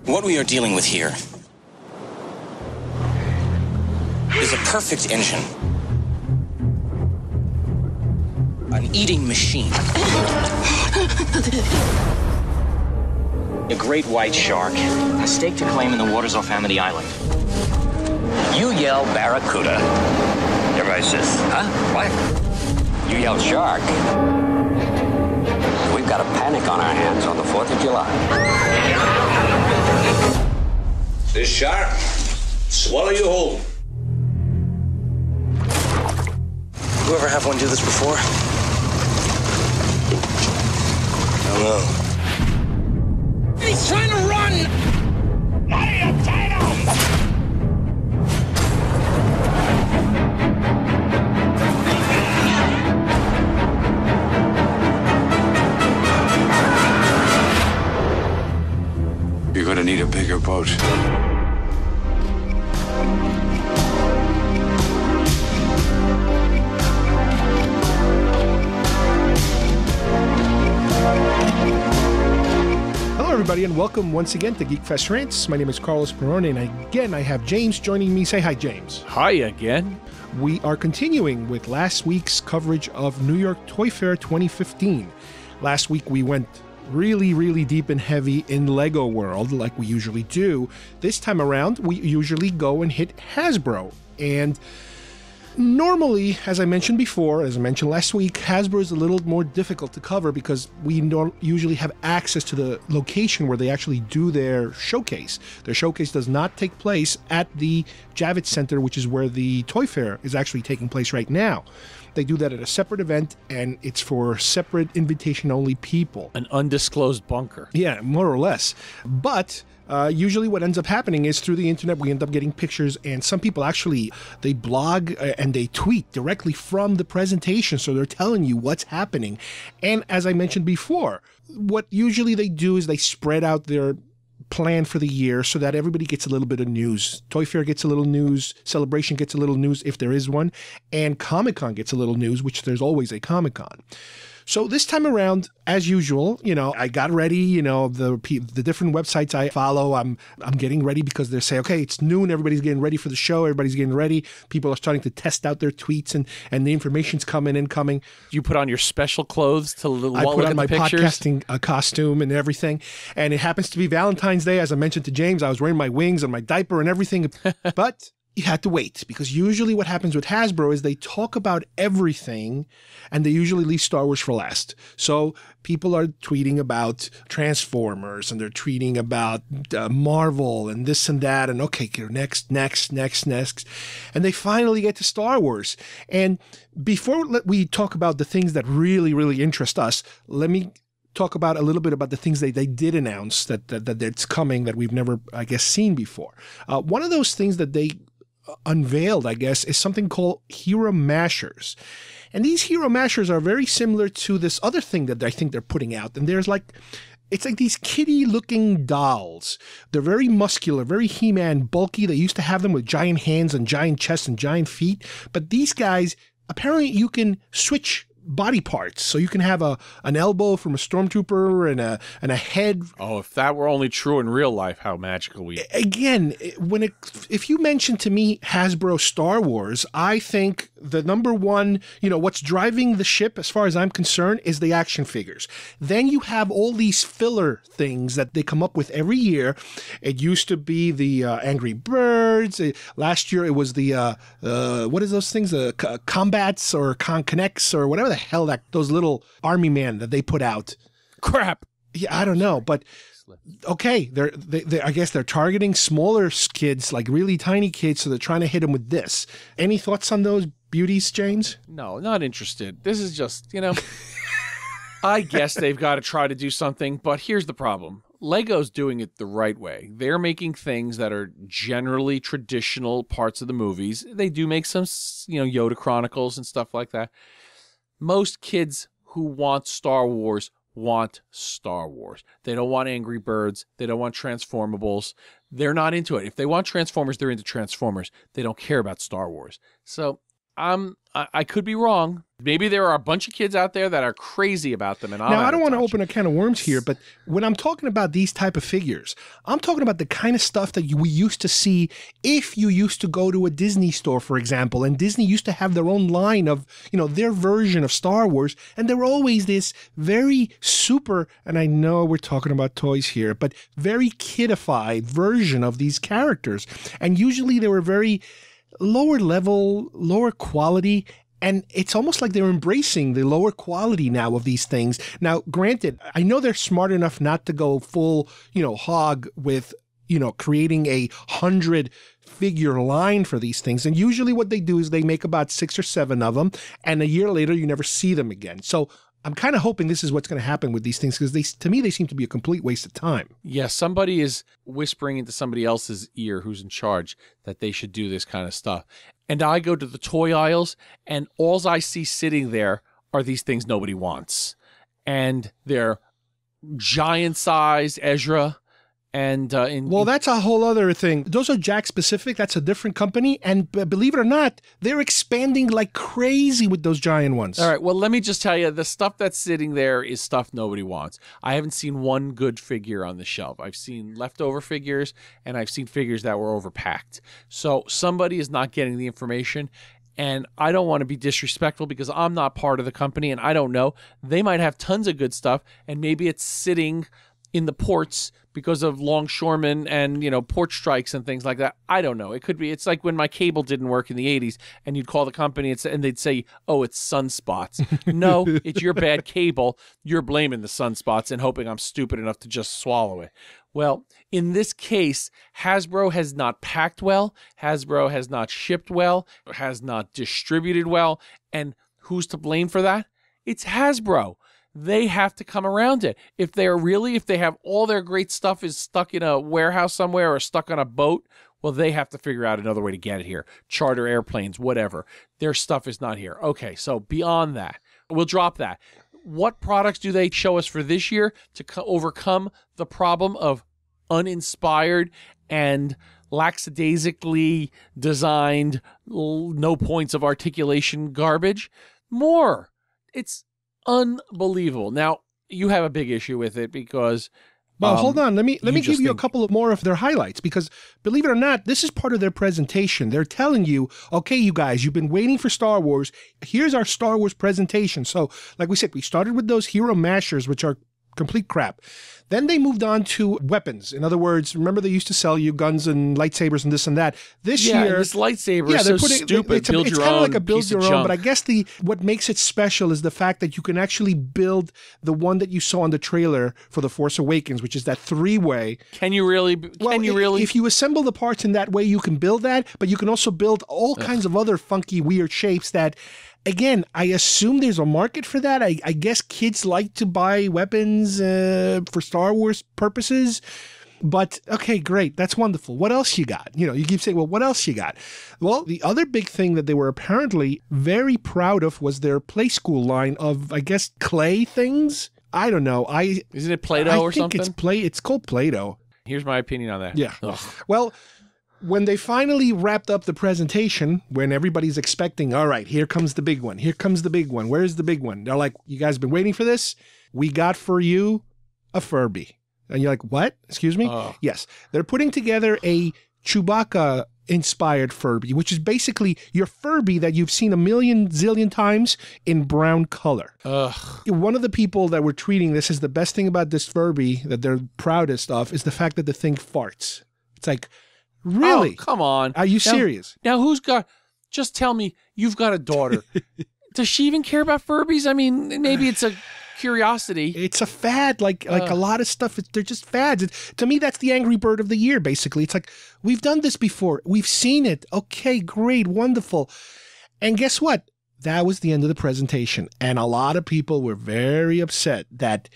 What we are dealing with here is a perfect engine. An eating machine. A great white shark. A stake to claim in the waters off Amity Island. You yell barracuda. Everybody says, huh? What? You yell shark. We've got a panic on our hands on the 4th of July. This shark, swallow you whole. You ever have one do this before? I don't know. He's trying to run! What are you tied on? You're gonna need a bigger boat. Hello, everybody, and welcome once again to GeekFest Rants. My name is Carlos Perrone, and again, I have James joining me. Say hi, James. Hi again. We are continuing with last week's coverage of New York Toy Fair 2015. Last week, we went really deep and heavy in Lego World, like we usually do. This time around, we usually go and hit Hasbro. And normally, as I mentioned before, as I mentioned last week, Hasbro is a little more difficult to cover because we don't usually have access to the location where they actually do their showcase. Their showcase does not take place at the Javits Center, which is where the Toy Fair is actually taking place right now. They do that at a separate event, and it's for separate invitation-only people. An undisclosed bunker. Yeah, more or less. But usually what ends up happening is through the internet, we end up getting pictures, and some people actually, they blog and they tweet directly from the presentation, so they're telling you what's happening. And as I mentioned before, what usually they do is they spread out their plan for the year so that everybody gets a little bit of news. Toy Fair gets a little news, Celebration gets a little news if there is one, and Comic-Con gets a little news, which there's always a Comic-Con. So this time around, as usual, I got ready, the different websites I follow, I'm getting ready because they say, okay, it's noon, everybody's getting ready for the show, everybody's getting ready, people are starting to test out their tweets and the information's coming. You put on your special clothes to look I put at on my the pictures? podcasting costume and everything, and it happens to be Valentine's Day, as I mentioned to James, I was wearing my wings and my diaper and everything, but you had to wait, because usually what happens with Hasbro is they talk about everything and they usually leave Star Wars for last. So people are tweeting about Transformers and they're tweeting about Marvel and this and that, and okay, next. And they finally get to Star Wars. And before we talk about the things that really interest us, let me talk about a little bit about the things they did announce that it's coming that we've never, I guess, seen before. One of those things that they unveiled, I guess, is something called Hero Mashers. And these Hero Mashers are very similar to this other thing that I think they're putting out. And it's like these kitty-looking dolls. They're very muscular, very He-Man, bulky. They used to have them with giant hands and giant chests and giant feet. But these guys, apparently you can switch body parts, so you can have an elbow from a stormtrooper and a head. Oh, if that were only true in real life, how magical we. Again, if you mention to me Hasbro Star Wars, I think the number one, what's driving the ship as far as I'm concerned is the action figures. Then you have all these filler things that they come up with every year. It used to be the Angry Birds. Last year it was the what is those things? The Combats or Connects or whatever the hell those little army men that they put out. Crap. Yeah, I don't know, but okay, I guess they're targeting smaller kids, like really tiny kids, so they're trying to hit them with this. Any thoughts on those beauties, James? No, not interested. This is just, I guess they've got to try to do something, but here's the problem. Lego's doing it the right way. They're making things that are generally traditional parts of the movies. They do make some, Yoda Chronicles and stuff like that. Most kids who want Star Wars want Star Wars. They don't want Angry Birds. They don't want Transformables. They're not into it. If they want Transformers, they're into Transformers. They don't care about Star Wars. So I could be wrong. Maybe there are a bunch of kids out there that are crazy about them. And now, I don't want to open a can of worms here, but when I'm talking about these type of figures, I'm talking about the kind of stuff that we used to see if you used to go to a Disney store, for example, and Disney used to have their own line of, their version of Star Wars, and there were always this very super, and I know we're talking about toys here, but very kidified version of these characters. And usually they were very lower level, lower quality, and it's almost like they're embracing the lower quality now of these things. Now, granted, I know they're smart enough not to go full, hog with, creating 100 figure line for these things. And usually what they do is they make about 6 or 7 of them, and a year later you never see them again. So I'm kind of hoping this is what's going to happen with these things, because to me, they seem to be a complete waste of time. Yeah, somebody is whispering into somebody else's ear who's in charge that they should do this kind of stuff. And I go to the toy aisles, and all I see sitting there are these things nobody wants. And they're giant size Ezra. And well, that's a whole other thing. Those are Jack specific. That's a different company. And believe it or not, they're expanding like crazy with those giant ones. All right. Well, let me just tell you, the stuff that's sitting there is stuff nobody wants. I haven't seen one good figure on the shelf. I've seen leftover figures, and I've seen figures that were overpacked. So somebody is not getting the information. And I don't want to be disrespectful because I'm not part of the company, and I don't know. They might have tons of good stuff, and maybe it's sitting in the ports because of longshoremen and, port strikes and things like that. I don't know. It could be. It's like when my cable didn't work in the 80s and you'd call the company and they'd say, oh, it's sunspots. No, it's your bad cable. You're blaming the sunspots and hoping I'm stupid enough to just swallow it. Well, in this case, Hasbro has not packed well. Hasbro has not shipped well, has not distributed well. And who's to blame for that? It's Hasbro. They have to come around it. If they have all their great stuff is stuck in a warehouse somewhere or stuck on a boat, well, they have to figure out another way to get it here. Charter airplanes, whatever. Their stuff is not here. Okay, so beyond that, we'll drop that. What products do they show us for this year to overcome the problem of uninspired and lackadaisically designed, no points of articulation garbage? More. It's unbelievable. Now, you have a big issue with it because... Well, hold on. Let me give you a couple of more of their highlights, because believe it or not, this is part of their presentation. They're telling you, okay, you guys, you've been waiting for Star Wars. Here's our Star Wars presentation. So, like we said, we started with those hero mashers, which are complete crap. Then they moved on to weapons. In other words, remember they used to sell you guns and lightsabers and this and that. This year, this lightsaber is so stupid. It's kind of like a build your own, but I guess what makes it special is the fact that you can actually build the one that you saw in the trailer for The Force Awakens, which is that 3-way. Can you really? If you assemble the parts in that way, you can build that, but you can also build all kinds of other funky, weird shapes that... Again, I assume there's a market for that. I guess kids like to buy weapons for Star Wars purposes. But, okay, great. That's wonderful. What else you got? You keep saying, well, what else you got? Well, the other big thing that they were apparently very proud of was their Play School line of, I guess, clay things. I don't know. Isn't it Play-Doh or something? It's called Play-Doh. Here's my opinion on that. Yeah. Ugh. Well... When they finally wrapped up the presentation, when everybody's expecting, all right, here comes the big one. Here comes the big one. Where's the big one? They're like, you guys been waiting for this? We got for you a Furby. And you're like, what? Excuse me? Yes. They're putting together a Chewbacca-inspired Furby, which is basically your Furby that you've seen a million zillion times in brown color. One of the people that were tweeting this is the best thing about this Furby that they're proudest of is the fact that the thing farts. It's like... Really? Oh, come on. Are you serious? Now, just tell me, you've got a daughter. Does she even care about Furbies? I mean, maybe it's a curiosity. It's a fad, like a lot of stuff. They're just fads. To me, that's the Angry Bird of the year, basically. It's like, we've done this before. We've seen it. Okay, great, wonderful. And guess what? That was the end of the presentation. And a lot of people were very upset that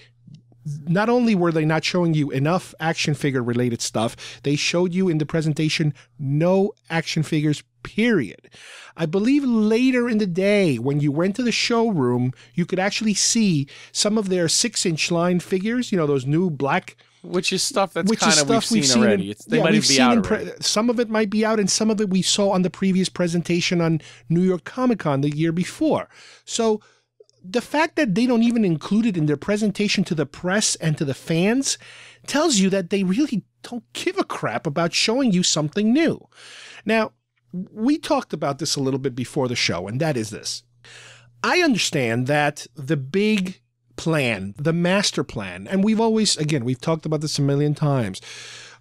not only were they not showing you enough action figure related stuff, they showed you in the presentation no action figures, period. I believe later in the day, when you went to the showroom, you could actually see some of their 6-inch line figures, you know, those new black. Which is stuff that's kind of we've seen already. They might be out already. Some of it might be out, and some of it we saw on the previous presentation on New York Comic Con the year before. So the fact that they don't even include it in their presentation to the press and to the fans tells you that they really don't give a crap about showing you something new. Now, we talked about this a little bit before the show, and that is this. I understand that the big plan, the master plan, and we've talked about this a million times.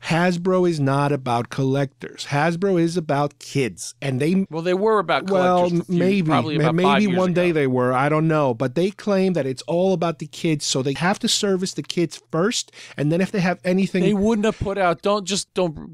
Hasbro is not about collectors. Hasbro is about kids, and they were about collectors. Well, maybe one day they were. I don't know, but they claim that it's all about the kids, so they have to service the kids first, and then if they have anything, they wouldn't have put out. Don't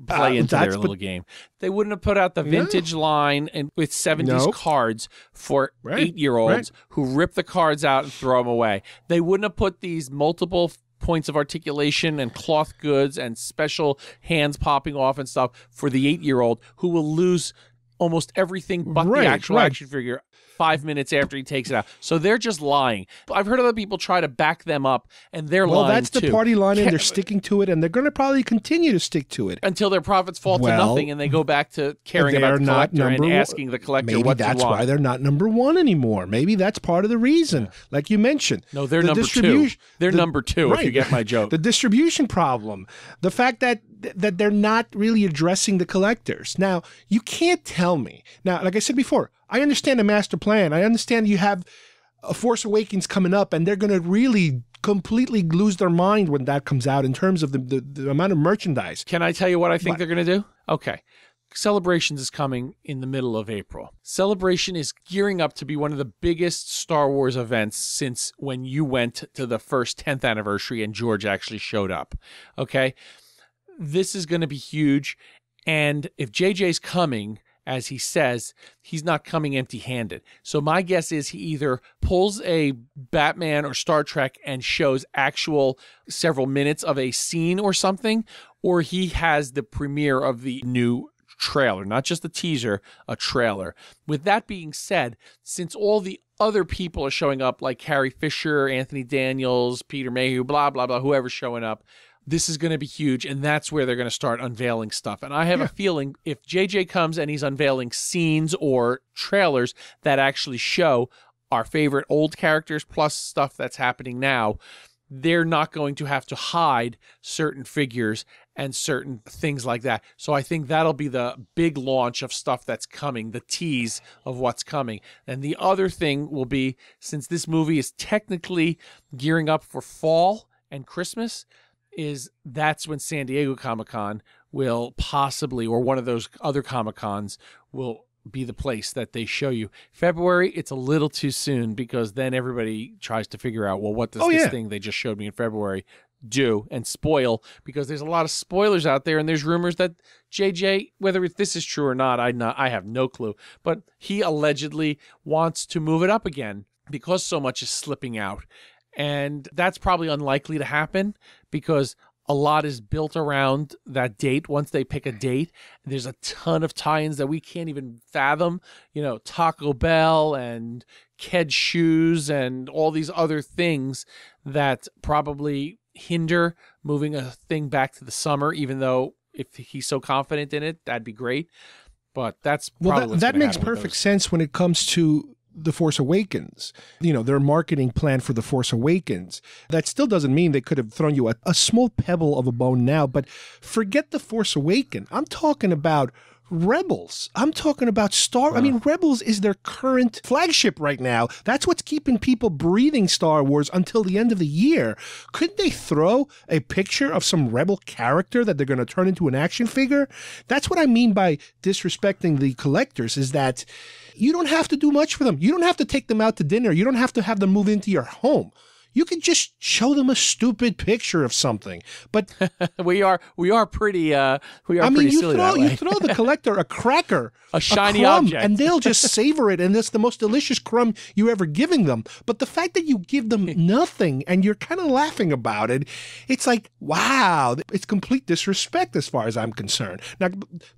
play into their little game. They wouldn't have put out the vintage line and with 70s cards for 8-year-olds who rip the cards out and throw them away. They wouldn't have put these multiple points of articulation and cloth goods and special hands popping off and stuff for the 8-year-old who will lose almost everything but the actual action figure 5 minutes after he takes it out. So they're just lying. I've heard other people try to back them up, and they're lying too. Well, that's the party line, and they're sticking to it, and they're going to probably continue to stick to it. Until their profits fall to nothing, and they go back to caring about the collector and asking the collector what you want. Maybe that's why they're not number one anymore. Maybe that's part of the reason, like you mentioned. No, they're number two. They're number two, if you get my joke. The distribution problem. The fact that they're not really addressing the collectors. Now, you can't tell me. Now, like I said before, I understand the master plan. I understand you have a Force Awakens coming up, and they're going to really completely lose their mind when that comes out in terms of the amount of merchandise. Can I tell you what I think they're going to do? Okay. Celebrations is coming in the middle of April. Celebration is gearing up to be one of the biggest Star Wars events since when you went to the first 10th anniversary and George actually showed up. Okay? This is going to be huge, and if JJ's coming, as he says, he's not coming empty-handed. So my guess is he either pulls a Batman or Star Trek and shows actual several minutes of a scene or something, or he has the premiere of the new trailer, not just a teaser, a trailer. With that being said, since all the other people are showing up, like Carrie Fisher, Anthony Daniels, Peter Mayhew, blah, blah, blah, whoever's showing up, this is going to be huge, and that's where they're going to start unveiling stuff. And I have a feeling if JJ comes and he's unveiling scenes or trailers that actually show our favorite old characters plus stuff that's happening now, they're not going to have to hide certain figures and certain things like that. So I think that'll be the big launch of stuff that's coming, the tease of what's coming. And the other thing will be, since this movie is technically gearing up for fall and Christmas, that's when San Diego Comic-Con will possibly, or one of those other Comic-Cons will be the place that they show you. February, it's a little too soon because then everybody tries to figure out, well, what does this thing they just showed me in February do and spoil, because there's a lot of spoilers out there, and there's rumors that JJ, whether this is true or not, I have no clue, but he allegedly wants to move it up again because so much is slipping out. And that's probably unlikely to happen because a lot is built around that date. Once they pick a date, there's a ton of tie-ins that we can't even fathom. You know, Taco Bell and Ked shoes and all these other things that probably hinder moving a thing back to the summer, even though if he's so confident in it, that'd be great. But that's probably that makes perfect sense when it comes to The Force Awakens, you know, their marketing plan for The Force Awakens. That still doesn't mean they could have thrown you a small pebble of a bone now, but forget The Force Awakens. I'm talking about Rebels. I'm talking about I mean, Rebels is their current flagship right now. That's what's keeping people breathing Star Wars until the end of the year. Couldn't they throw a picture of some Rebel character that they're going to turn into an action figure? That's what I mean by disrespecting the collectors, is that you don't have to do much for them. You don't have to take them out to dinner. You don't have to have them move into your home. You could just show them a stupid picture of something. But we are pretty pretty silly that way. You throw the collector a cracker, a shiny crumb, object, and they'll just savor it, and it's the most delicious crumb you ever giving them. But the fact that you give them nothing and you're kind of laughing about it, it's like, wow, it's complete disrespect as far as I'm concerned. Now,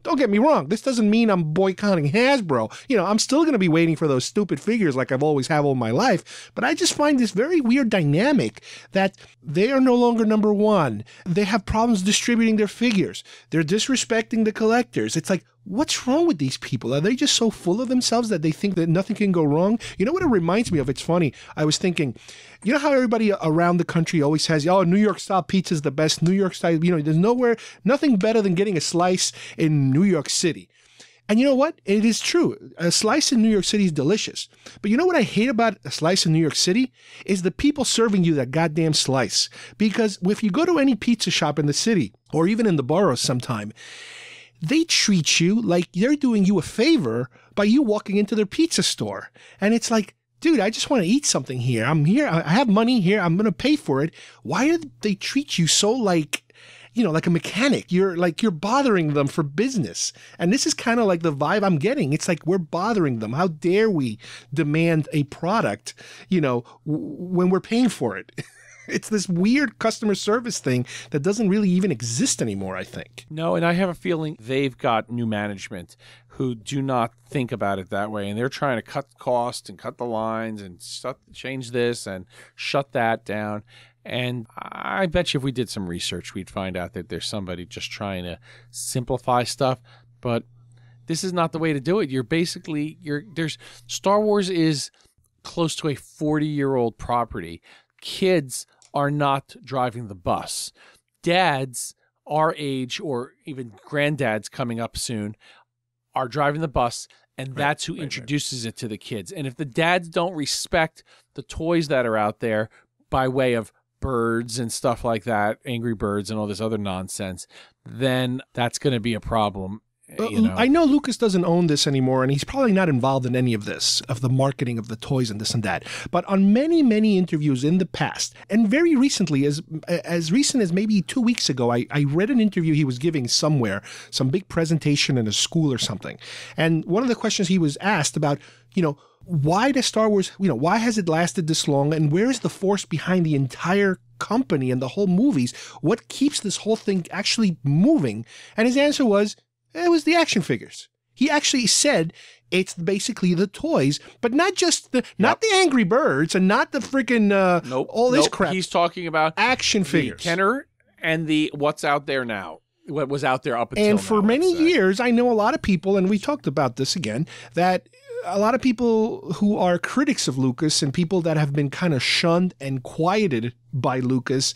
don't get me wrong. This doesn't mean I'm boycotting Hasbro. I'm still going to be waiting for those stupid figures like I've always have all my life. But I just find this very weird dynamic that they are no longer number one. They have problems distributing their figures. They're disrespecting the collectors. It's like, what's wrong with these people? Are they just so full of themselves that they think that nothing can go wrong? You know what it reminds me of? It's funny. I was thinking, you know how everybody around the country always says, oh, New York style pizza is the best. New York style, there's nothing better than getting a slice in New York City. And you know what? It is true. A slice in New York City is delicious. But you know what I hate about a slice in New York City? Is the people serving you that goddamn slice. Because if you go to any pizza shop in the city, or even in the boroughs sometime, they treat you like they're doing you a favor by you walking into their pizza store. And it's like, dude, I just want to eat something here. I'm here. I have money here. I'm going to pay for it. Why do they treat you so like a mechanic? You're bothering them for business. And this is kind of like the vibe I'm getting. It's like we're bothering them. How dare we demand a product, when we're paying for it? It's this weird customer service thing that doesn't really even exist anymore, I think. No, and I have a feeling they've got new management who do not think about it that way. And they're trying to cut costs and cut the lines and change this and shut that down. And I bet you if we did some research, we'd find out that there's somebody just trying to simplify stuff. But this is not the way to do it. Star Wars is close to a 40-year-old property. Kids are not driving the bus. Dads our age, or even granddads coming up soon, are driving the bus, and that's who introduces it to the kids. And if the dads don't respect the toys that are out there by way of birds and stuff like that, Angry Birds and all this other nonsense, then that's going to be a problem. I know Lucas doesn't own this anymore, and he's probably not involved in any of this, of the marketing of the toys and this and that. But on many, many interviews in the past, and very recently, as recent as maybe 2 weeks ago, I read an interview he was giving somewhere, some big presentation in a school or something. And one of the questions he was asked about, why does Star Wars, why has it lasted this long, and where is the force behind the entire company and the whole movies? What keeps this whole thing actually moving? And his answer was, it was the action figures. He actually said it's basically the toys, but not just the Angry Birds and not the freaking all this crap. He's talking about action figures, Kenner, and the what's out there now. What was out there up until now. And for many years, I know a lot of people, and we talked about this again, that a lot of people who are critics of Lucas and people that have been kind of shunned and quieted by Lucas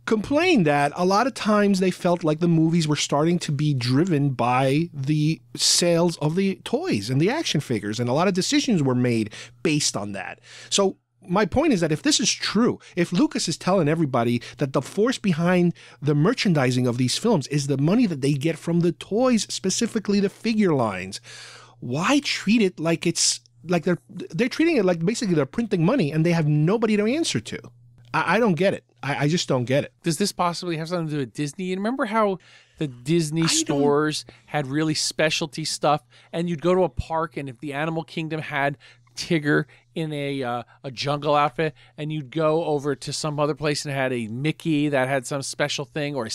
complained that a lot of times they felt like the movies were starting to be driven by the sales of the toys and the action figures, and a lot of decisions were made based on that. So my point is that if this is true, if Lucas is telling everybody that the force behind the merchandising of these films is the money that they get from the toys, specifically the figure lines, why treat it like it's like they're treating it like basically they're printing money and they have nobody to answer to? I don't get it. I just don't get it. Does this possibly have something to do with Disney? And remember how the Disney stores had really specialty stuff, and you'd go to a park, and if the Animal Kingdom had Tigger in a jungle outfit, and you'd go over to some other place and had a Mickey that had some special thing, or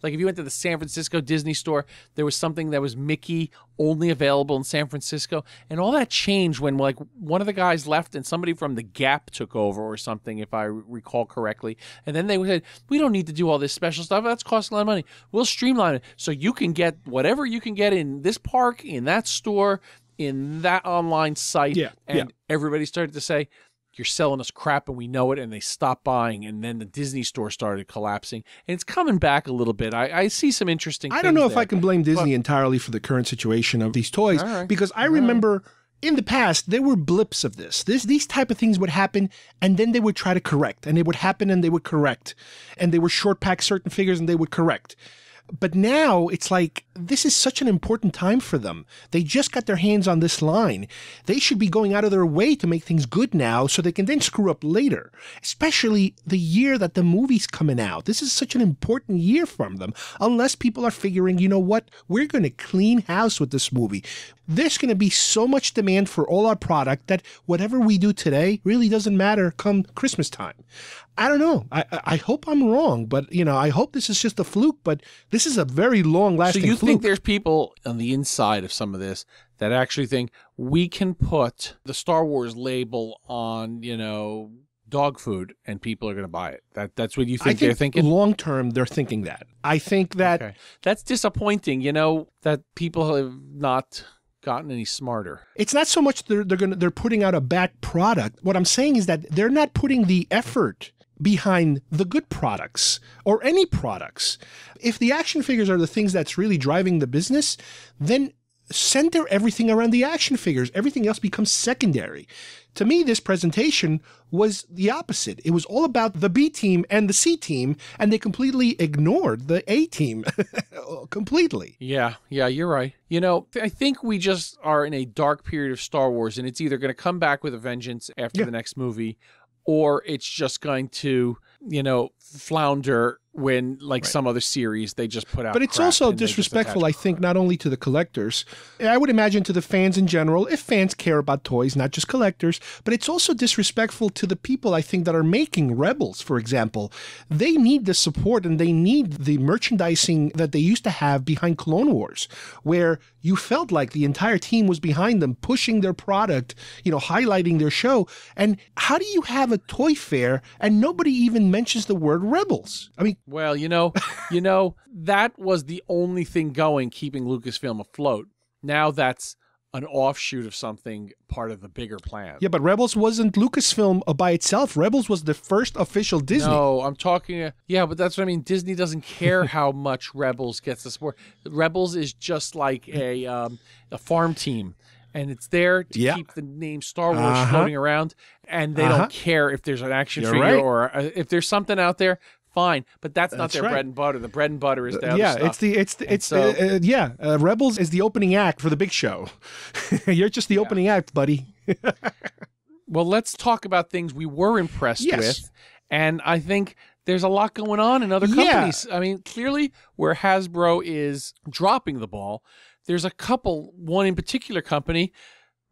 like if you went to the San Francisco Disney store, there was something that was Mickey only available in San Francisco, and all that changed when like one of the guys left and somebody from the Gap took over or something, if I recall correctly, and then they said, we don't need to do all this special stuff, that's costing a lot of money, we'll streamline it so you can get whatever you can get in this park, in that store, in that online site, everybody started to say, you're selling us crap and we know it, and they stopped buying, and then the Disney store started collapsing, and it's coming back a little bit. I see some interesting things. I don't know if I can blame Disney entirely for the current situation of these toys, because I remember in the past, there were blips of this. These type of things would happen, and then they would try to correct, and it would happen and they would correct, and they would short pack certain figures and they would correct. But now it's like, this is such an important time for them. They just got their hands on this line. They should be going out of their way to make things good now so they can then screw up later, especially the year that the movie's coming out. This is such an important year from them, unless people are figuring, you know what, we're going to clean house with this movie. There's going to be so much demand for all our product that whatever we do today really doesn't matter come Christmas time. I don't know. I hope I'm wrong, but, you know, I hope this is just a fluke, but this is a very long-lasting fluke. So you think there's people on the inside of some of this that actually think we can put the Star Wars label on, you know, dog food and people are going to buy it? That's what you think they're thinking? Long term, they're thinking that. I think that... Okay. That's disappointing, you know, that people have not gotten any smarter. It's not so much they're putting out a bad product. What I'm saying is that they're not putting the effort behind the good products or any products. If the action figures are the things that's really driving the business, then center everything around the action figures. Everything else becomes secondary. To me, this presentation was the opposite. It was all about the B team and the C team, and they completely ignored the A team completely. Yeah, you're right. You know, I think we just are in a dark period of Star Wars, and it's either going to come back with a vengeance after the next movie, or it's just going to, you know, flounder when, like some other series, they just put out. But it's also disrespectful, I think, not only to the collectors, I would imagine to the fans in general, if fans care about toys, not just collectors, but it's also disrespectful to the people, I think, that are making Rebels, for example. They need the support and they need the merchandising that they used to have behind Clone Wars, where you felt like the entire team was behind them, pushing their product, you know, highlighting their show. And how do you have a toy fair and nobody even mentions the word Rebels? I mean, well, you know, that was the only thing going, keeping Lucasfilm afloat. Now that's an offshoot of something, part of the bigger plan. Yeah, but Rebels wasn't Lucasfilm by itself. Rebels was the first official Disney. No, I'm talking... yeah, but that's what I mean. Disney doesn't care how much Rebels gets the support. Rebels is just like a farm team. And it's there to keep the name Star Wars floating around. And they don't care if there's an action figure or if there's something out there. Fine, but that's not their bread and butter. The bread and butter is the other stuff. Rebels is the opening act for the big show. You're just the opening act, buddy. Well, let's talk about things we were impressed with, and I think there's a lot going on in other companies. I mean, clearly, where Hasbro is dropping the ball, there's a couple. One in particular company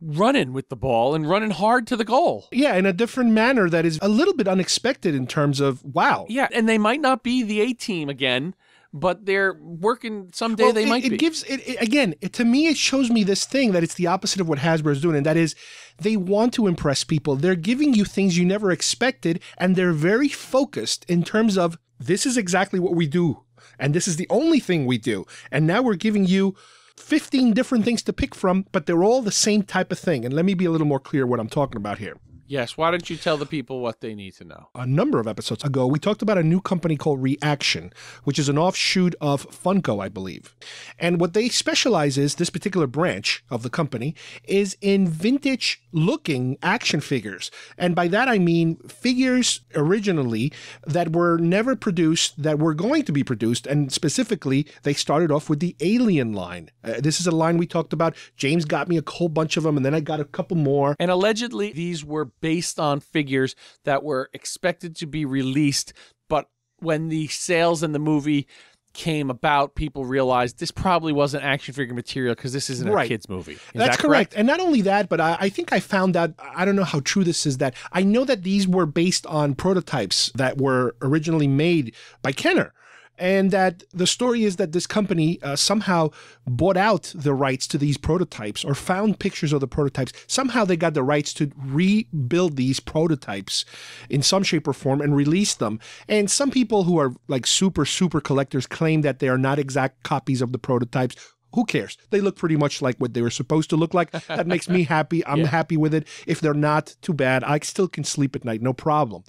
running with the ball and running hard to the goal. Yeah, in a different manner that is a little bit unexpected in terms of, wow. Yeah, and they might not be the A-team again, but they're working someday. They might be. To me, it shows me this thing that it's the opposite of what Hasbro is doing, and that is they want to impress people. They're giving you things you never expected, and they're very focused in terms of, this is exactly what we do, and this is the only thing we do, and now we're giving you 15 different things to pick from, but they're all the same type of thing. And let me be a little more clear what I'm talking about here. Yes, why don't you tell the people what they need to know? A number of episodes ago, we talked about a new company called ReAction, which is an offshoot of Funko, I believe. And what they specialize is, this particular branch of the company, is in vintage-looking action figures. And by that I mean figures originally that were never produced, that were going to be produced, and specifically, they started off with the Alien line. This is a line we talked about. James got me a whole bunch of them, and then I got a couple more. And allegedly, these were based on figures that were expected to be released, but when the sales and the movie came about, people realized this probably wasn't action figure material because this isn't a kid's movie. Is That's that correct? And not only that, but I think I found out, I don't know how true this is, that I know that these were based on prototypes that were originally made by Kenner. And that the story is that this company somehow bought out the rights to these prototypes or found pictures of the prototypes. Somehow they got the rights to rebuild these prototypes in some shape or form and release them. And some people who are like super collectors claim that they are not exact copies of the prototypes. Who cares? They look pretty much like what they were supposed to look like. That makes me happy. I'm happy with it. If they're not, too bad. I still can sleep at night, no problem.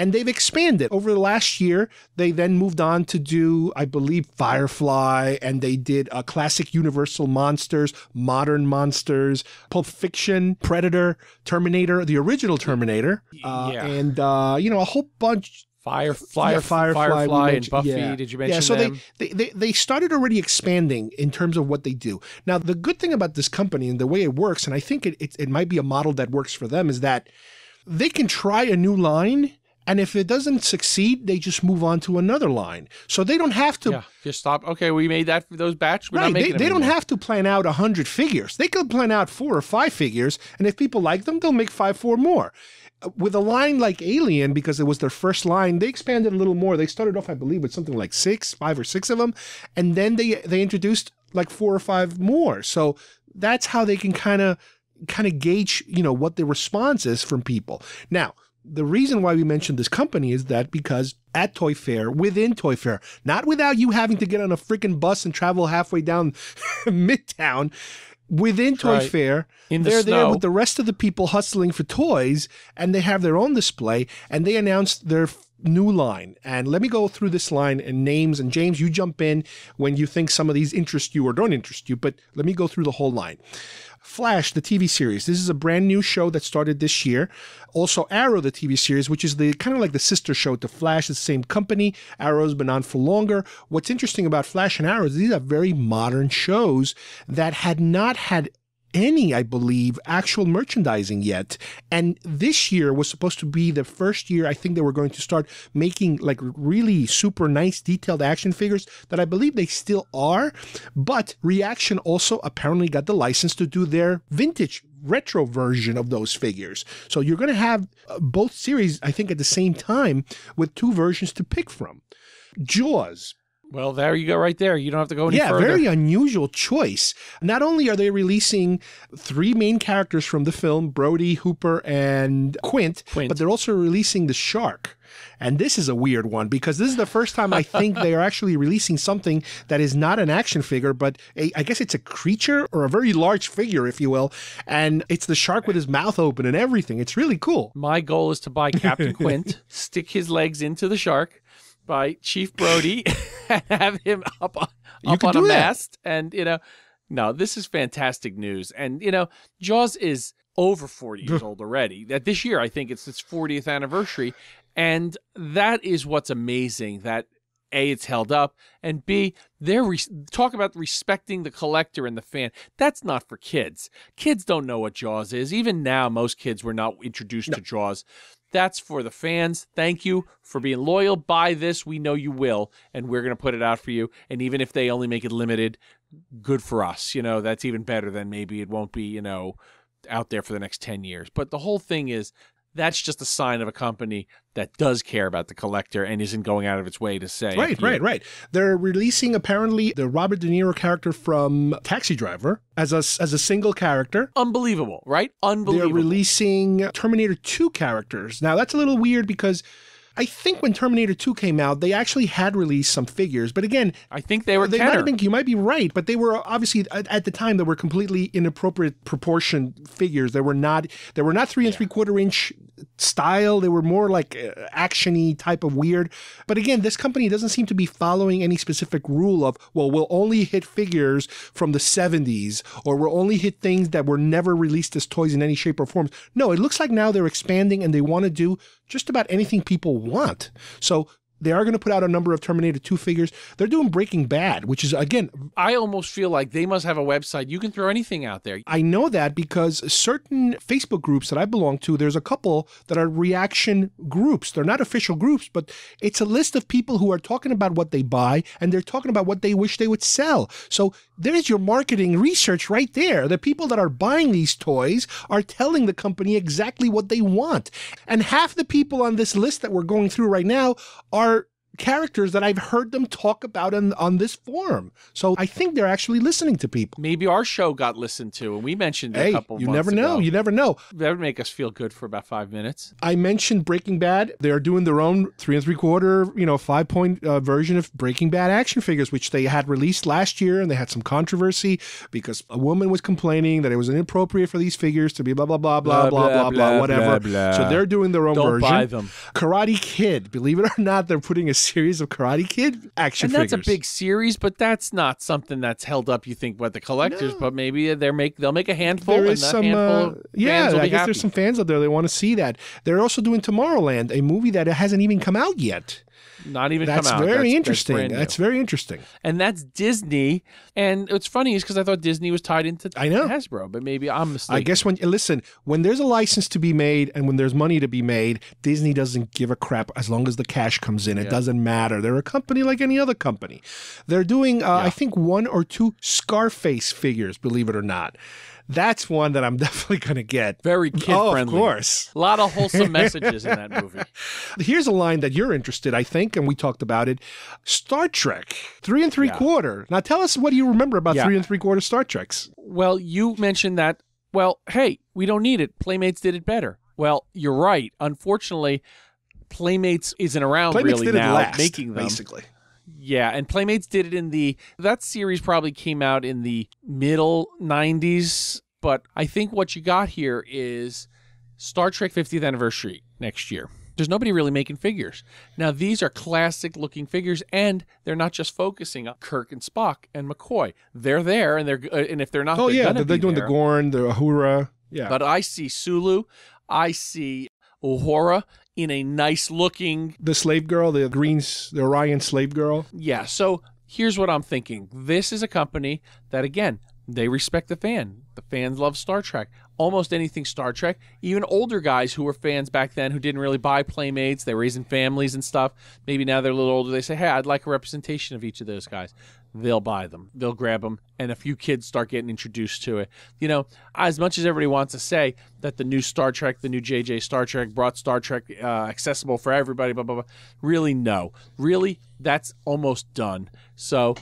And they've expanded. Over the last year, they then moved on to do, I believe, Firefly, and they did classic Universal monsters, modern monsters, Pulp Fiction, Predator, Terminator, the original Terminator, and, a whole bunch Firefly and Buffy. Yeah. Did you mention Yeah, so them? they started already expanding in terms of what they do. Now, the good thing about this company and the way it works, and I think it might be a model that works for them, is that they can try a new line, and if it doesn't succeed, they just move on to another line. So they don't have to... Yeah, just stop. Okay, we made that for those batches. We're right, not making they don't anymore. have to plan out 100 figures. They could plan out 4 or 5 figures, and if people like them, they'll make 4 more. With a line like Alien, because it was their first line, they expanded a little more. They started off, I believe, with something like 5 or 6 of them, and then they introduced like 4 or 5 more. So that's how they can kind of gauge, what the response is from people. Now, the reason why we mentioned this company is that because at Toy Fair, within Toy Fair, not without you having to get on a freaking bus and travel halfway down Midtown, within Toy Fair, they're there with the rest of the people hustling for toys, and they have their own display, and they announced their new line. And let me go through this line and names, and James, you jump in when you think some of these interest you or don't interest you, but let me go through the whole line. Flash, the TV series. This is a brand new show that started this year. Also, Arrow, the TV series, which is the kind of like the sister show to Flash. It's the same company. Arrow's been on for longer. What's interesting about Flash and Arrow is these are very modern shows that had not had any, I believe, actual merchandising yet. And this year was supposed to be the first year I think they were going to start making like really super nice detailed action figures that I believe they still are. But ReAction also apparently got the license to do their vintage retro version of those figures. So you're going to have both series, I think, at the same time with 2 versions to pick from. Jaws. Well, there you go right there. You don't have to go any further. Yeah, very unusual choice. Not only are they releasing 3 main characters from the film, Brody, Hooper, and Quint, but they're also releasing the shark. And this is a weird one because this is the first time I think they are actually releasing something that is not an action figure, but I guess it's a creature or a very large figure, if you will. And it's the shark with his mouth open and everything. It's really cool. My goal is to buy Captain Quint, stick his legs into the shark, by Chief Brody, and have him up on a mast. And, no, this is fantastic news. And, Jaws is over 40 years old already. That this year, I think it's its 40th anniversary. And that is what's amazing, that A, it's held up, and B, talk about respecting the collector and the fan. That's not for kids. Kids don't know what Jaws is. Even now, most kids were not introduced to Jaws. That's for the fans. Thank you for being loyal. Buy this. We know you will, and we're going to put it out for you. And even if they only make it limited, good for us. That's even better than maybe it won't be, out there for the next 10 years. But the whole thing is, that's just a sign of a company that does care about the collector and isn't going out of its way to say. Right. They're releasing apparently the Robert De Niro character from Taxi Driver as a single character. Unbelievable, right? Unbelievable. They're releasing Terminator 2 characters. Now that's a little weird because I think when Terminator 2 came out, they actually had released some figures. But again, I think they might have been, you might be right, but they were obviously at the time they were completely inappropriate proportion figures. They were not 3 3/4 inch style. They were more like action-y type of weird. But again, this company doesn't seem to be following any specific rule of, well, we'll only hit figures from the 70s, or we'll only hit things that were never released as toys in any shape or form. No, it looks like now they're expanding and they want to do just about anything people want. So they are going to put out a number of Terminator 2 figures. They're doing Breaking Bad, which is, again... I almost feel like they must have a website. You can throw anything out there. I know that because certain Facebook groups that I belong to, there's a couple that are ReAction groups. They're not official groups, but it's a list of people who are talking about what they buy, and they're talking about what they wish they would sell. So there's your marketing research right there. The people that are buying these toys are telling the company exactly what they want. And half the people on this list that we're going through right now are characters that I've heard them talk about on this forum. So I think they're actually listening to people. Maybe our show got listened to, and we mentioned it a couple months ago. You never know. That would make us feel good for about 5 minutes. I mentioned Breaking Bad. They're doing their own 3 3/4, 5-point version of Breaking Bad action figures, which they had released last year, and they had some controversy because a woman was complaining that it was inappropriate for these figures to be blah, blah, blah, blah, blah, blah, blah, whatever. So they're doing their own version. Don't buy them. Karate Kid, believe it or not, they're putting a series of Karate Kid action figures. And that's a big series, but that's not something that's held up, you think, by the collectors. No. But maybe they'll make a handful. There is some, I guess happy. There's some fans out there that want to see that. They're also doing Tomorrowland, a movie that hasn't even come out yet. Not even that's come out. Very interesting. That's very interesting. And that's Disney. And what's funny is because I thought Disney was tied into Hasbro, but maybe I'm mistaken. I guess when there's a license to be made and when there's money to be made, Disney doesn't give a crap as long as the cash comes in. It doesn't matter. They're a company like any other company. They're doing, I think, 1 or 2 Scarface figures, believe it or not. That's one that I'm definitely going to get. Very kid-friendly. Of course. A lot of wholesome messages in that movie. Here's a line that you're interested, I think, and we talked about it. Star Trek, 3 3/4. Now tell us what you remember about 3 3/4 Star Treks. Well, you mentioned that, hey, we don't need it. Playmates did it better. Well, you're right. Unfortunately, Playmates isn't around really now making them. Basically. Yeah, and Playmates did it that series probably came out in the middle 90s, but I think what you got here is Star Trek 50th anniversary next year. There's nobody really making figures. Now, these are classic-looking figures, and they're not just focusing on Kirk and Spock and McCoy. They're there, and if they're not, they're doing the Gorn, the Uhura. Yeah. But I see Sulu, I see Uhura in a nice-looking... The slave girl, the Orion slave girl. Yeah, so here's what I'm thinking. This is a company that, again, they respect the fan. The fans love Star Trek. Almost anything Star Trek. Even older guys who were fans back then who didn't really buy Playmates, they were raising families and stuff. Maybe now they're a little older. They say, hey, I'd like a representation of each of those guys. They'll buy them. They'll grab them. And a few kids start getting introduced to it. You know, as much as everybody wants to say that the new Star Trek, the new JJ Star Trek brought Star Trek accessible for everybody, blah, blah, blah. Really, no. Really, that's almost done. So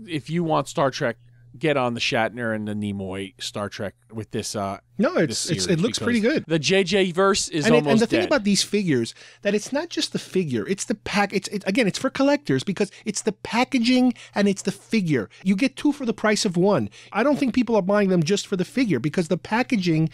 if you want Star Trek, get on the Shatner and the Nimoy Star Trek with this. No, it looks pretty good. The JJ verse is almost dead. And the thing about these figures, that it's not just the figure, it's the pack. It's for collectors because it's the packaging and it's the figure. You get 2 for the price of 1. I don't think people are buying them just for the figure because the packaging,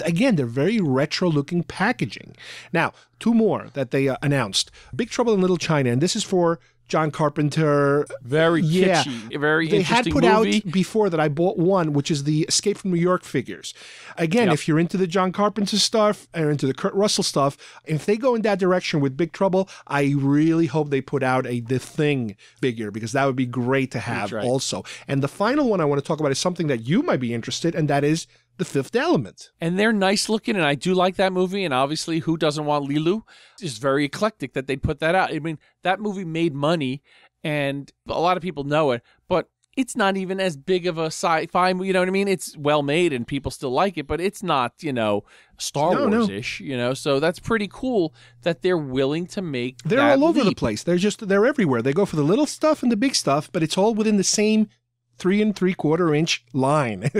again, they're very retro-looking packaging. Now, 2 more that they announced. Big Trouble in Little China, and this is for John Carpenter. Very kitschy. Very they interesting had put movie. out before that I bought one, which is the Escape from New York figures. Again, if you're into the John Carpenter stuff or into the Kurt Russell stuff, if they go in that direction with Big Trouble, I really hope they put out The Thing figure because that would be great to have also. And the final one I want to talk about is something that you might be interested in, and that is The Fifth Element. And they're nice looking, and I do like that movie, and obviously who doesn't want Lilu? It's very eclectic that they'd put that out. I mean, that movie made money, and a lot of people know it, but it's not even as big of a sci-fi, you know what I mean? It's well made, and people still like it, but it's not, Star Wars-ish, So that's pretty cool that they're willing to make They're all over the place. They're everywhere. They go for the little stuff and the big stuff, but it's all within the same 3 3/4 inch line.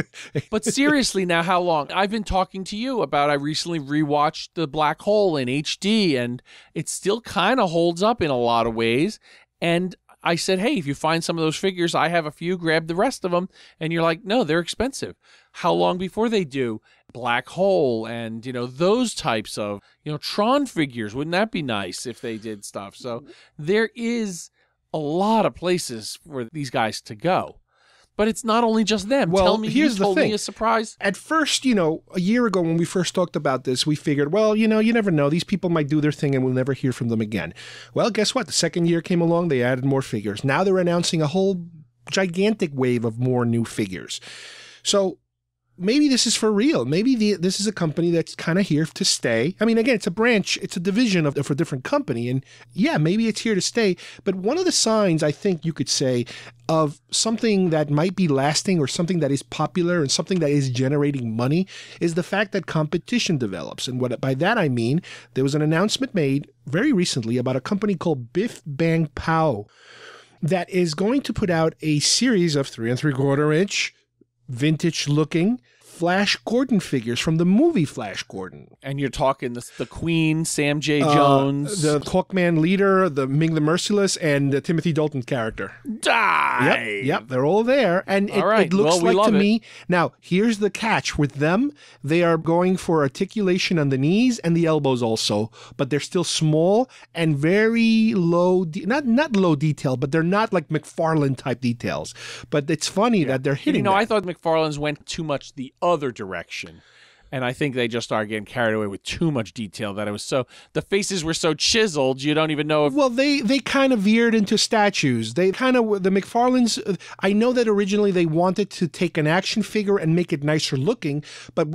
But seriously, now how long? I've been talking to you about, I recently rewatched The Black Hole in HD, and it still kind of holds up in a lot of ways. And I said, hey, if you find some of those figures, I have a few, grab the rest of them. And you're like, no, they're expensive. How long before they do Black Hole and, those types of, Tron figures? Wouldn't that be nice if they did stuff? So there is a lot of places for these guys to go. But it's not only just them. Well, Tell me, here's you told the thing. me a surprise. At first, a year ago when we first talked about this, we figured, well, you never know. These people might do their thing and we'll never hear from them again. Well, guess what? The second year came along. They added more figures. Now they're announcing a whole gigantic wave of more new figures. So maybe this is for real. Maybe this is a company that's kind of here to stay. I mean, again, it's a branch, it's a division of a different company. And yeah, maybe it's here to stay. But one of the signs, I think you could say, of something that might be lasting or something that is popular and something that is generating money is the fact that competition develops. And what by that I mean, there was an announcement made very recently about a company called Biff Bang Pow that is going to put out a series of 3 3/4 inch vintage looking Flash Gordon figures from the movie Flash Gordon. And you're talking the Queen, Sam J. Jones. The Hawkman leader, the Ming the Merciless, and the Timothy Dalton character. Die! Yep, they're all there. And it looks like to me... Now, here's the catch. With them, they are going for articulation on the knees and the elbows also, but they're still small and very low... Not low detail, but they're not like McFarlane-type details. But it's funny that they're hitting I thought McFarlane's went too much the other direction. And I think they just started getting carried away with too much detail that it was so... The faces were so chiseled, you don't even know if... Well, they kind of veered into statues. They kind of... The McFarlanes... I know that originally they wanted to take an action figure and make it nicer looking, but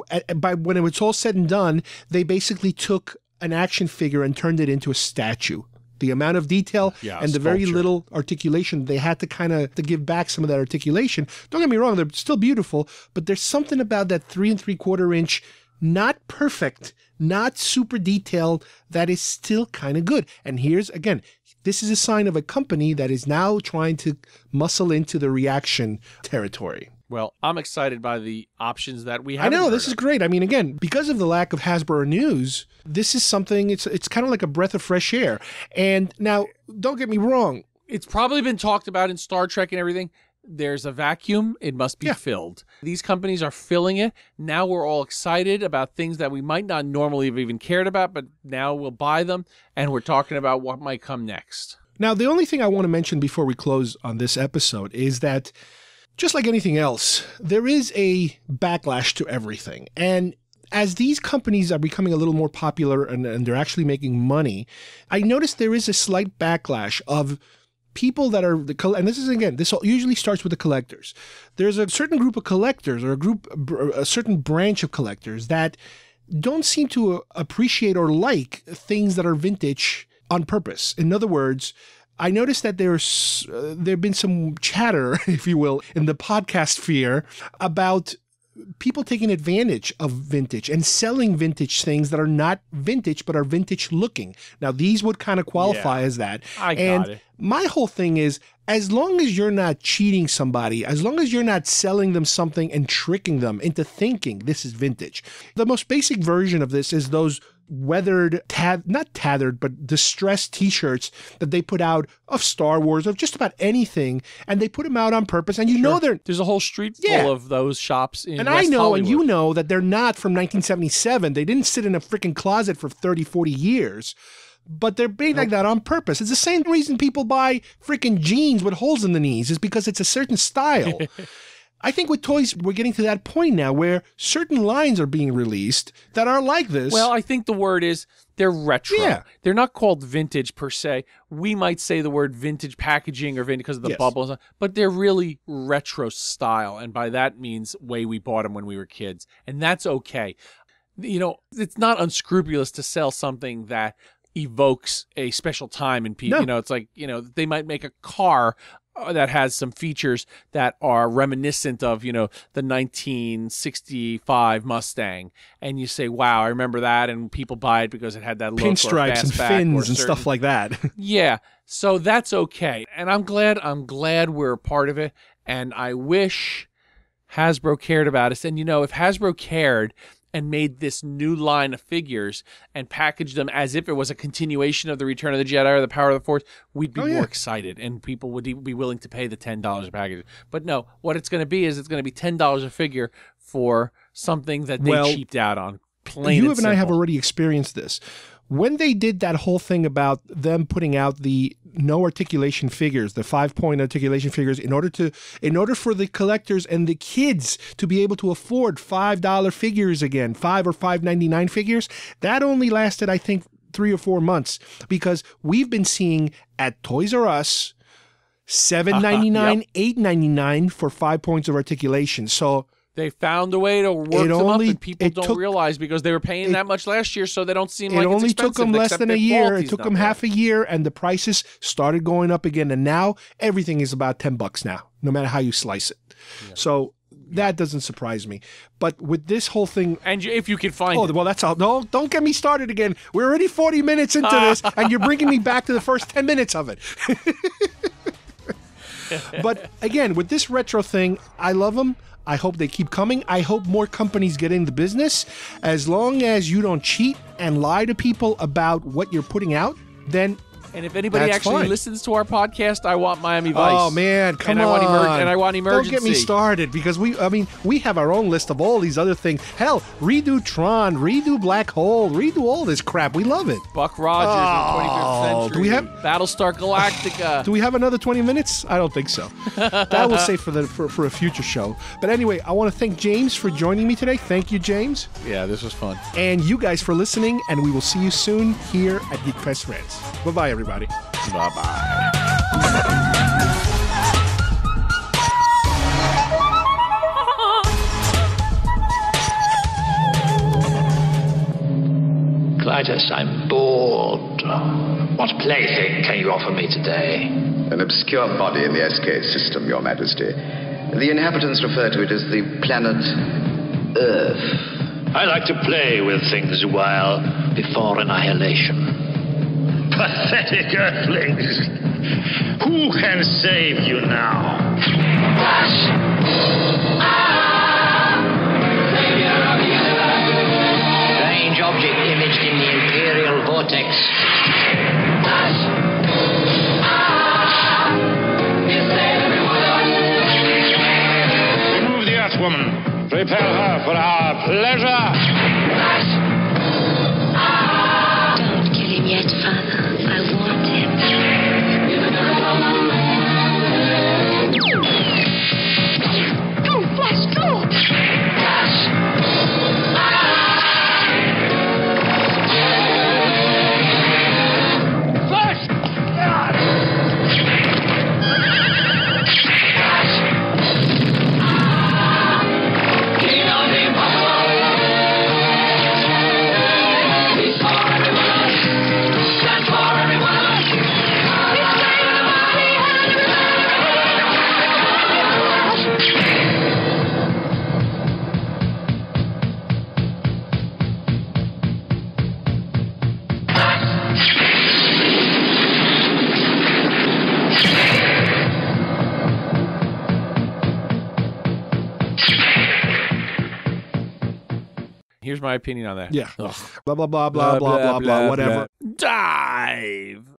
when it was all said and done, they basically took an action figure and turned it into a statue. The amount of detail and the very little articulation, they had to kind of to give back some of that articulation. Don't get me wrong, they're still beautiful, but there's something about that 3 3/4 inch, not perfect, not super detailed, that is still kind of good. And here's, again, this is a sign of a company that is now trying to muscle into the ReAction territory. Well, I'm excited by the options that we have. I know, this is great. I mean, again, because of the lack of Hasbro news, this is something, it's kind of like a breath of fresh air. And now, don't get me wrong. It's probably been talked about in Star Trek and everything. There's a vacuum. It must be filled. These companies are filling it. Now we're all excited about things that we might not normally have even cared about, but now we'll buy them, and we're talking about what might come next. Now, the only thing I want to mention before we close on this episode is that just like anything else, there is a backlash to everything. And as these companies are becoming a little more popular and they're actually making money, I noticed there is a slight backlash of people that are, and this is, again, this usually starts with the collectors. There's a certain group of collectors or a certain branch of collectors that don't seem to appreciate or like things that are vintage on purpose. In other words, I noticed that there've been some chatter, if you will, in the podcast sphere about people taking advantage of vintage and selling vintage things that are not vintage but are vintage looking. Now, these would kind of qualify as that. I got it. My whole thing is, as long as you're not cheating somebody, as long as you're not selling them something and tricking them into thinking this is vintage. The most basic version of this is those weathered, not tattered, but distressed t-shirts that they put out of Star Wars, of just about anything, and they put them out on purpose, and you know there's a whole street full of those shops in and West I know, Hollywood. and you know that they're not from 1977. They didn't sit in a freaking closet for 30, 40 years. But they're made like that on purpose. It's the same reason people buy freaking jeans with holes in the knees, is because it's a certain style. I think with toys, we're getting to that point now where certain lines are being released that are like this. Well, I think the word is they're retro. Yeah. They're not called vintage per se. We might say the word vintage packaging or vintage because of the bubbles, but they're really retro style. And by that means way we bought them when we were kids. And that's okay. You know, it's not unscrupulous to sell something that evokes a special time in people. No. You know, it's like, you know, they might make a car that has some features that are reminiscent of, you know, the 1965 Mustang. And you say, wow, I remember that. And people buy it because it had that look. Pinstripes and fins and stuff like that. Yeah. So that's okay. And I'm glad we're a part of it. And I wish Hasbro cared about us. And, you know, if Hasbro cared and made this new line of figures and packaged them as if it was a continuation of the Return of the Jedi or the Power of the Force, we'd be more excited, and people would be willing to pay the $10 a package. But no, what it's going to be is it's going to be $10 a figure for something that they cheaped out on. Plain You and and I have simple. already experienced this. When they did that whole thing about them putting out the no articulation figures, the 5-point articulation figures, in order for the collectors and the kids to be able to afford $5 figures again, $5 or $5.99 figures, that only lasted, I think, 3 or 4 months, because we've been seeing at Toys R Us $7.99, $8.99 for 5 points of articulation. So they found a way to work them up, and people don't realize because they were paying that much last year, so they don't seem like it's expensive. It only took them less than a year. It took them half a year, and the prices started going up again. And now everything is about $10 now, no matter how you slice it. Yeah. So that doesn't surprise me. But with this whole thing, and if you can find it. Well, that's all. No, don't get me started again. We're already 40 minutes into this, and you're bringing me back to the first 10 minutes of it. But again, with this retro thing, I love them. I hope they keep coming. I hope more companies get in the business. As long as you don't cheat and lie to people about what you're putting out, then and if anybody that's actually fine. listens to our podcast, I want Miami Vice. Oh man, come on! And I want Emergency. Don't get me started because we have our own list of all these other things. Hell, redo Tron, redo Black Hole, redo all this crap. We love it. Buck Rogers in the 25th century. Do we have Battlestar Galactica? Do we have another 20 minutes? I don't think so. That we'll save for a future show. But anyway, I want to thank James for joining me today. Thank you, James. Yeah, this was fun. And you guys for listening, and we will see you soon here at GeekFest Rants. Bye-bye, everybody. Bye-bye. Clytus, I'm bored. What plaything can you offer me today? An obscure body in the SK system, Your Majesty. The inhabitants refer to it as the planet Earth. I like to play with things a while before annihilation. Pathetic Earthlings! Who can save you now? Strange object imaged in the Imperial vortex. Remove the Earthwoman. Prepare her for our pleasure. Don't kill him yet, Father. I want him. Go, Flash, go! Here's my opinion on that. Yeah. Blah, blah, blah, blah, blah, blah, blah, whatever. Dive.